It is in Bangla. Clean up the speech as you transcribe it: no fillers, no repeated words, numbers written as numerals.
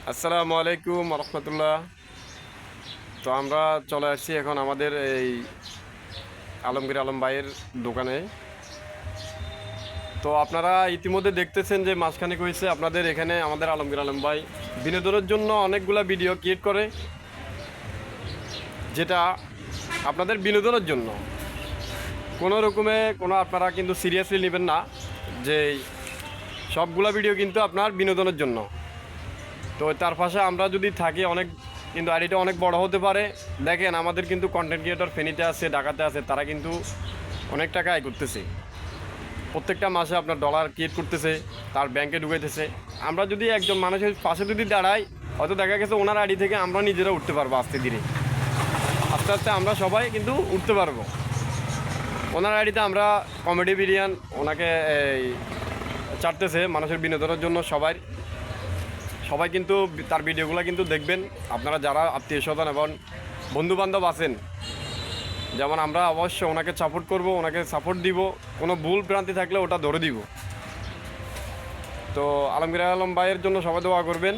আসসালামু আলাইকুম রহমতুল্লাহ। তো আমরা চলে আসছি এখন আমাদের এই আলমগীর আলম ভাইয়ের দোকানে। তো আপনারা ইতিমধ্যে দেখতেছেন যে মাঝখানে হয়েছে আপনাদের এখানে আমাদের আলমগীর আলম ভাই বিনোদনের জন্য অনেকগুলা ভিডিও ক্রিয়েট করে, যেটা আপনাদের বিনোদনের জন্য। কোনো রকমে কোনো আপনারা কিন্তু সিরিয়াসলি নেবেন না যে সবগুলা ভিডিও কিন্তু আপনার বিনোদনের জন্য। তো তার পাশে আমরা যদি থাকি অনেক, কিন্তু আইডিটা অনেক বড় হতে পারে। দেখেন আমাদের কিন্তু কন্টেন্ট ক্রিয়েটর ফেনীতে আছে, ঢাকাতে আছে, তারা কিন্তু অনেক টাকা আয় করতেছে। প্রত্যেকটা মাসে আপনার ডলার ক্রিয়েট করতেছে, তার ব্যাংকে ঢুকাইতেছে। আমরা যদি একজন মানুষের পাশে যদি দাঁড়াই, হয়তো দেখা গেছে ওনার আইডি থেকে আমরা নিজেরা উঠতে পারবো। আস্তে ধীরে আস্তে আস্তে আমরা সবাই কিন্তু উঠতে পারবো। ওনার আইডিতে আমরা কমেডি বিরিয়ান ওনাকে এই চাটতেছে মানুষের বিনোদনের জন্য। সবাই কিন্তু তার ভিডিওগুলো কিন্তু দেখবেন। আপনারা যারা আত্মীয় স্বজন এবং বন্ধুবান্ধব আছেন, যেমন আমরা অবশ্যই ওনাকে সাপোর্ট করব, ওনাকে সাপোর্ট দিব। কোনো ভুল ভ্রান্তি থাকলে ওটা ধরে দিব। তো আলমগীর আলম ভাইয়ের জন্য সবাই দোয়া করবেন।